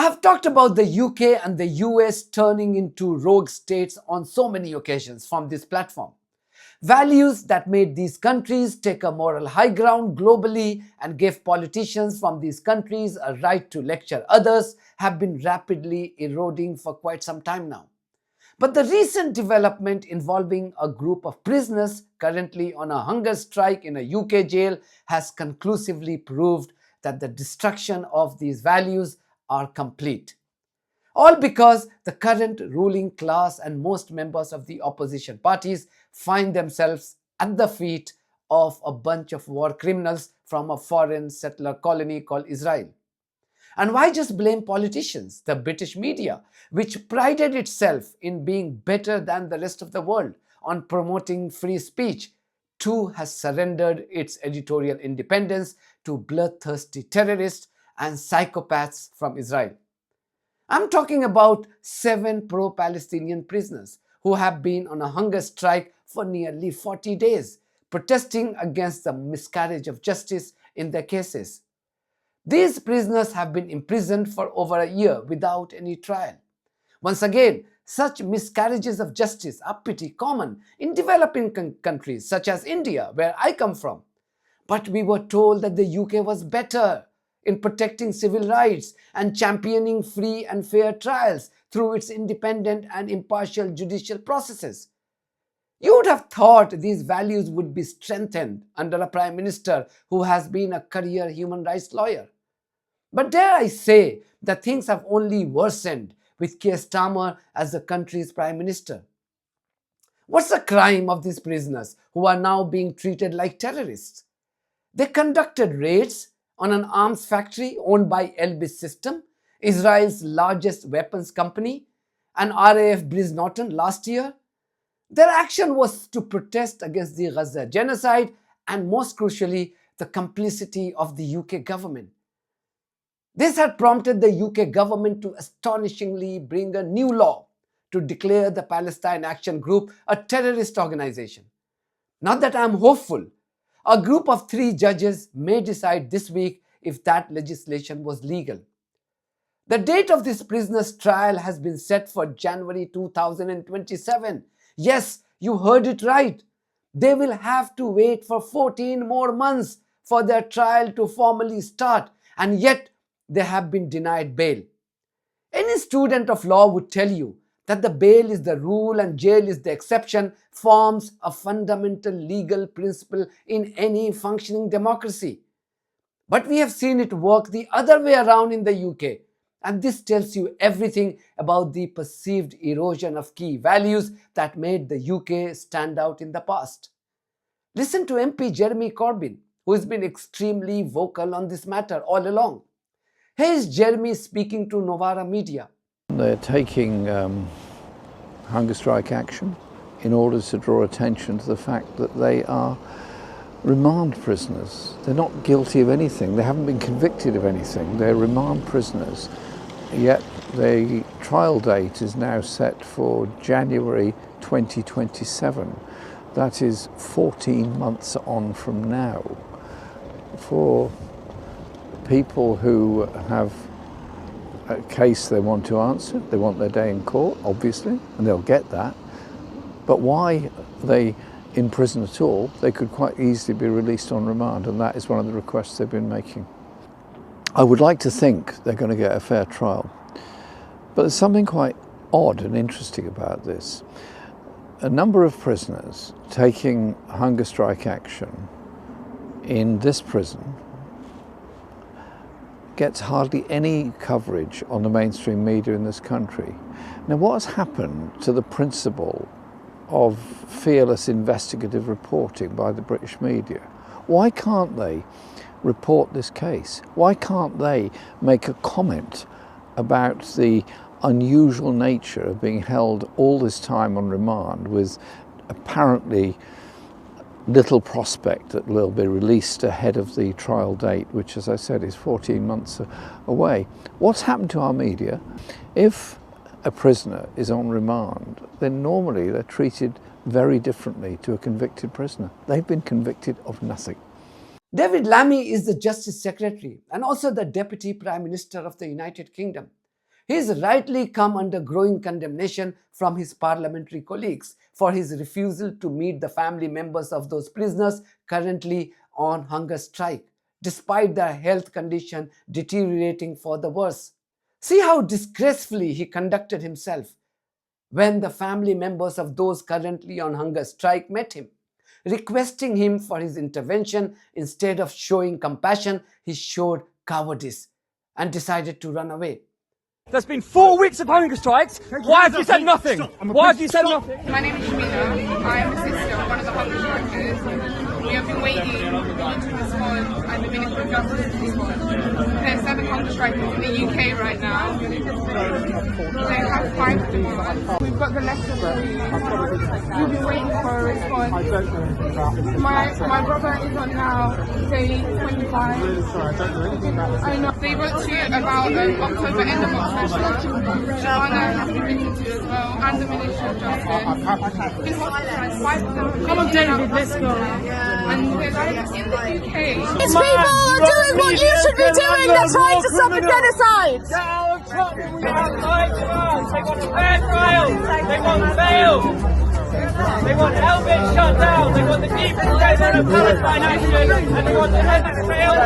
I have talked about the UK and the US turning into rogue states on so many occasions from this platform. Values that made these countries take a moral high ground globally and gave politicians from these countries a right to lecture others have been rapidly eroding for quite some time now. But the recent development involving a group of prisoners currently on a hunger strike in a UK jail has conclusively proved that the destruction of these values are complete. All because the current ruling class and most members of the opposition parties find themselves at the feet of a bunch of war criminals from a foreign settler colony called Israel. And why just blame politicians, the British media, which prided itself in being better than the rest of the world on promoting free speech, too has surrendered its editorial independence to bloodthirsty terrorists and psychopaths from Israel. I'm talking about 7 pro-Palestinian prisoners who have been on a hunger strike for nearly 40 days, protesting against the miscarriage of justice in their cases. These prisoners have been imprisoned for over a year without any trial. Once again, such miscarriages of justice are pretty common in developing countries such as India, where I come from. But we were told that the UK was better in protecting civil rights and championing free and fair trials through its independent and impartial judicial processes. You would have thought these values would be strengthened under a Prime Minister who has been a career human rights lawyer. But dare I say that things have only worsened with Keir Starmer as the country's Prime Minister. What's the crime of these prisoners who are now being treated like terrorists? They conducted raids on an arms factory owned by Elbit System, Israel's largest weapons company, and RAF Briz Norton last year. Their action was to protest against the Gaza genocide and, most crucially, the complicity of the UK government. This had prompted the UK government to astonishingly bring a new law to declare the Palestine Action Group a terrorist organization. Not that I am hopeful. A group of 3 judges may decide this week if that legislation was legal. The date of this prisoner's trial has been set for January 2027. Yes, you heard it right. They will have to wait for 14 more months for their trial to formally start, and yet they have been denied bail. Any student of law would tell you that the bail is the rule and jail is the exception forms a fundamental legal principle in any functioning democracy. But we have seen it work the other way around in the UK, and this tells you everything about the perceived erosion of key values that made the UK stand out in the past. Listen to MP Jeremy Corbyn, who has been extremely vocal on this matter all along. Here is Jeremy speaking to Novara Media. They're taking hunger strike action in order to draw attention to the fact that they are remand prisoners. They're not guilty of anything. They haven't been convicted of anything. They're remand prisoners. Yet the trial date is now set for January 2027. That is 14 months on from now. For people who have a case they want to answer, they want their day in court, obviously, and they'll get that. But why are they in prison at all? They could quite easily be released on remand, and that is one of the requests they've been making. I would like to think they're going to get a fair trial. But there's something quite odd and interesting about this. A number of prisoners taking hunger strike action in this prison gets hardly any coverage on the mainstream media in this country. Now, what has happened to the principle of fearless investigative reporting by the British media? Why can't they report this case? Why can't they make a comment about the unusual nature of being held all this time on remand with apparently little prospect that they'll be released ahead of the trial date, which, as I said, is 14 months away? What's happened to our media? If a prisoner is on remand, then normally they're treated very differently to a convicted prisoner. They've been convicted of nothing. David Lammy is the Justice Secretary and also the Deputy Prime Minister of the United Kingdom. He has rightly come under growing condemnation from his parliamentary colleagues for his refusal to meet the family members of those prisoners currently on hunger strike, despite their health condition deteriorating for the worse. See how disgracefully he conducted himself when the family members of those currently on hunger strike met him. Requesting him for his intervention, instead of showing compassion, he showed cowardice and decided to run away. There's been 4 weeks of hunger strikes. Why have you said nothing? Why have you said nothing? My name is Shamina. I am a sister of one of the hunger strikers. We have been waiting for you to respond and the Minister of Justice to respond. There's 7 hunger strikers in the UK right now. They have 5 demands. We've got the letter for you. We've been waiting for a response. I don't know anything about this. My brother is on now day 25. Really sorry, I don't know anything about this. I know. They wrote to you about October, end of October. Joanna has been written to as well, and the Ministry of Justice. This has 5 of them. Come on, David, let's go. And they're like in the UK. These people are doing what you should be doing. They're trying to stop a genocide. We have live trials. They want fair trials. They want bail. They want Elbit shut down. They want the deportation of Palestine action. And they want the head of failed.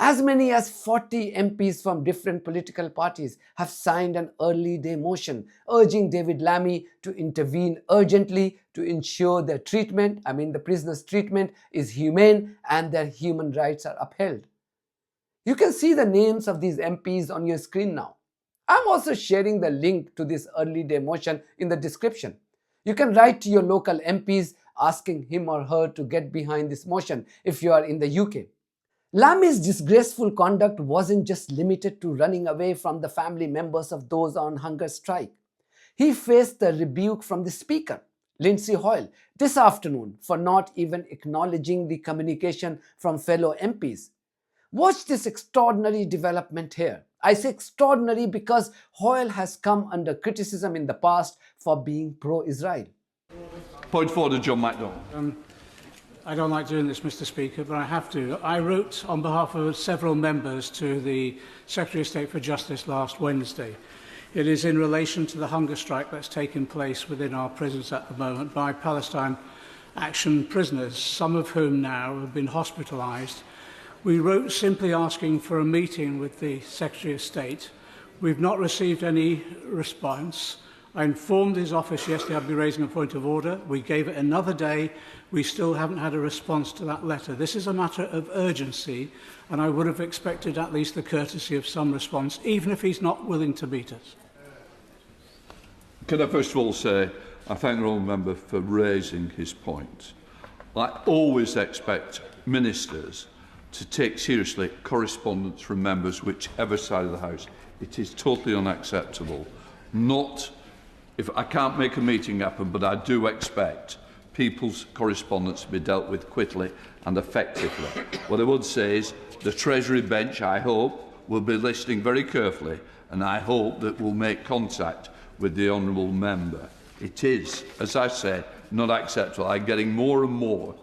As many as 40 MPs from different political parties have signed an early day motion urging David Lammy to intervene urgently to ensure their treatment, the prisoners' treatment, is humane and their human rights are upheld. You can see the names of these MPs on your screen now. I'm also sharing the link to this early day motion in the description. You can write to your local MPs asking him or her to get behind this motion if you are in the UK. Lammy's disgraceful conduct wasn't just limited to running away from the family members of those on hunger strike. He faced the rebuke from the Speaker, Lindsay Hoyle, this afternoon for not even acknowledging the communication from fellow MPs. Watch this extraordinary development here. I say extraordinary because Hoyle has come under criticism in the past for being pro-Israel. Point forward, John MacDonald. I don't like doing this, Mr. Speaker, but I have to. I wrote on behalf of several members to the Secretary of State for Justice last Wednesday. It is in relation to the hunger strike that's taken place within our prisons at the moment by Palestine Action prisoners, some of whom now have been hospitalised. We wrote simply asking for a meeting with the Secretary of State. We've not received any response. I informed his office yesterday I'd be raising a point of order. We gave it another day. We still haven't had a response to that letter. This is a matter of urgency, and I would have expected at least the courtesy of some response, even if he's not willing to meet us. Can I first of all say I thank the honourable member for raising his point. I always expect ministers to take seriously correspondence from members whichever side of the House. It is totally unacceptable. If I can't make a meeting happen, but I do expect people's correspondence to be dealt with quickly and effectively. What I would say is the Treasury bench, I hope, will be listening very carefully, and I hope that we'll make contact with the honourable member. It is, as I said, not acceptable. I'm getting more and more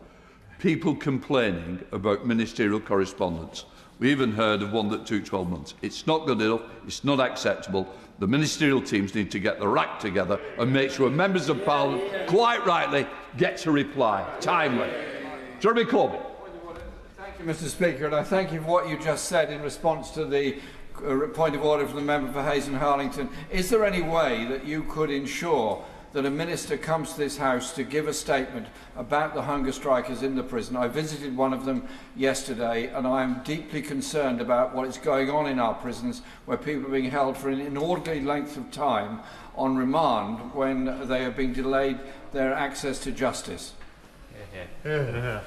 people complaining about ministerial correspondence. We even heard of one that took 12 months. It's not good enough. It's not acceptable. The ministerial teams need to get their act together and make sure members of Parliament, quite rightly, get a reply timely. Jeremy Corbyn. Thank you, Mr. Speaker, and I thank you for what you just said in response to the point of order from the member for Hayes and Harlington. Is there any way that you could ensure that a minister comes to this House to give a statement about the hunger strikers in the prison? I visited one of them yesterday, and I am deeply concerned about what is going on in our prisons, where people are being held for an inordinate length of time on remand when they are being delayed their access to justice. I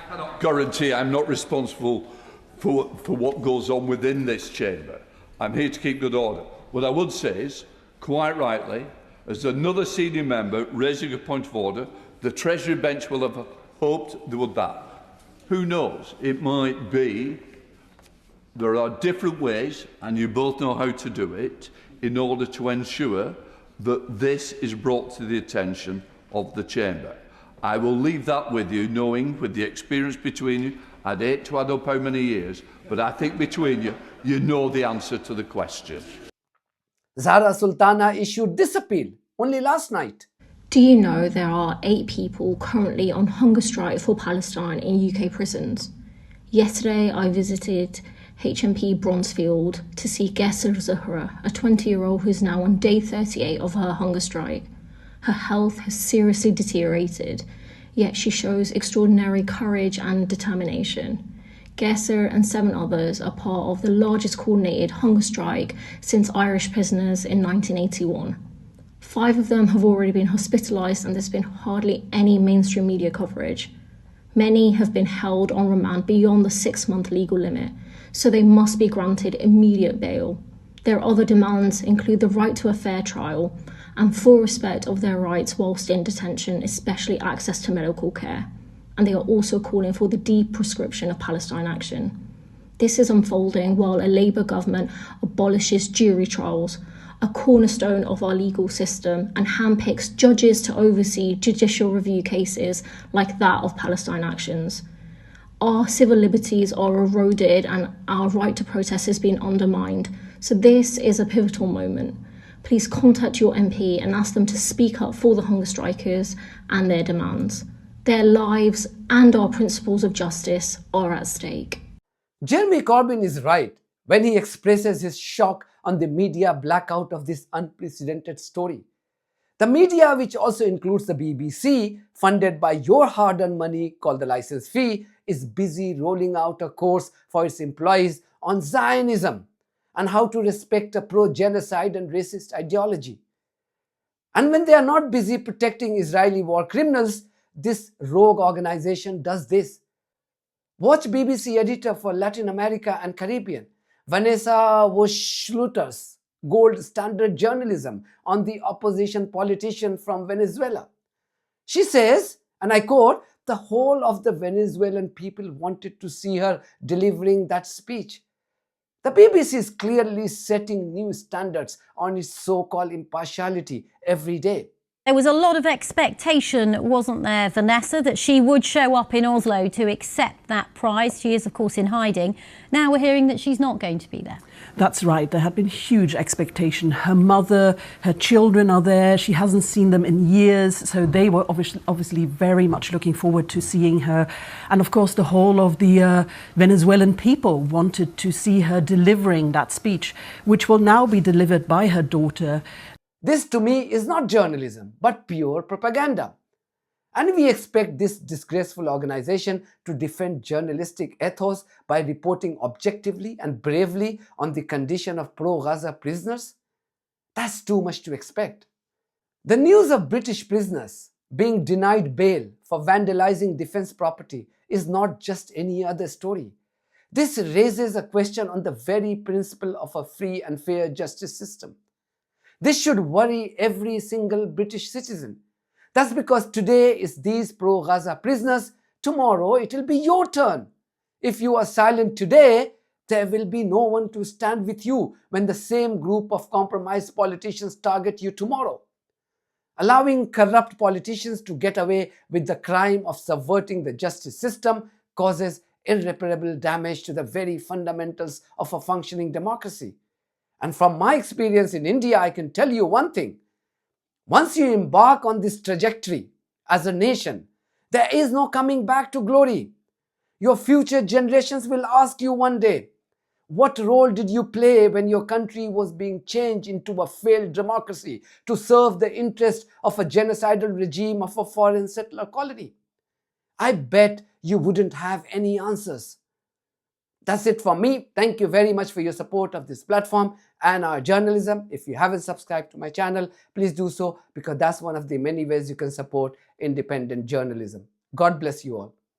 cannot guarantee I'm not responsible for what goes on within this chamber. I'm here to keep good order. What I would say is, quite rightly, as another senior member raising a point of order, the Treasury bench will have hoped they would that. Who knows? It might be there are different ways, and you both know how to do it, in order to ensure that this is brought to the attention of the chamber. I will leave that with you, knowing, with the experience between you, I'd hate to add up how many years, but I think between you, you know the answer to the question. Zahra Sultana issued this appeal only last night. Do you know there are 8 people currently on hunger strike for Palestine in UK prisons? Yesterday I visited HMP Bronzefield to see Gesser Zahra, a 20-year-old who is now on day 38 of her hunger strike. Her health has seriously deteriorated, yet she shows extraordinary courage and determination. Gesser and 7 others are part of the largest coordinated hunger strike since Irish prisoners in 1981. 5 of them have already been hospitalised and there's been hardly any mainstream media coverage. Many have been held on remand beyond the 6-month legal limit, so they must be granted immediate bail. Their other demands include the right to a fair trial and full respect of their rights whilst in detention, especially access to medical care. And they are also calling for the deprescription of Palestine action. This is unfolding while a Labour government abolishes jury trials, a cornerstone of our legal system, and handpicks judges to oversee judicial review cases like that of Palestine actions. Our civil liberties are eroded and our right to protest is being undermined. So this is a pivotal moment. Please contact your MP and ask them to speak up for the hunger strikers and their demands. Their lives and our principles of justice are at stake. Jeremy Corbyn is right when he expresses his shock on the media blackout of this unprecedented story. The media, which also includes the BBC, funded by your hard-earned money called the license fee, is busy rolling out a course for its employees on Zionism and how to respect a pro-genocide and racist ideology. And when they are not busy protecting Israeli war criminals, this rogue organization does this. Watch BBC editor for Latin America and Caribbean, Vanessa Woschluter's gold standard journalism on the opposition politician from Venezuela. She says, and I quote, "The whole of the Venezuelan people wanted to see her delivering that speech." The BBC is clearly setting new standards on its so-called impartiality every day. There was a lot of expectation, wasn't there, Vanessa, that she would show up in Oslo to accept that prize. She is, of course, in hiding. Now we're hearing that she's not going to be there. That's right. There had been huge expectation. Her mother, her children are there. She hasn't seen them in years. So they were obviously very much looking forward to seeing her. And of course, the whole of the Venezuelan people wanted to see her delivering that speech, which will now be delivered by her daughter. This to me is not journalism, but pure propaganda. And we expect this disgraceful organization to defend journalistic ethos by reporting objectively and bravely on the condition of pro-Gaza prisoners? That's too much to expect. The news of British prisoners being denied bail for vandalizing defense property is not just any other story. This raises a question on the very principle of a free and fair justice system. This should worry every single British citizen. That's because today is these pro-Gaza prisoners, tomorrow it will be your turn. If you are silent today, there will be no one to stand with you when the same group of compromised politicians target you tomorrow. Allowing corrupt politicians to get away with the crime of subverting the justice system causes irreparable damage to the very fundamentals of a functioning democracy. And from my experience in India, I can tell you one thing. Once you embark on this trajectory as a nation, there is no coming back to glory. Your future generations will ask you one day, what role did you play when your country was being changed into a failed democracy to serve the interest of a genocidal regime of a foreign settler colony? I bet you wouldn't have any answers. That's it for me. Thank you very much for your support of this platform and our journalism. If you haven't subscribed to my channel, please do so, because that's one of the many ways you can support independent journalism. God bless you all.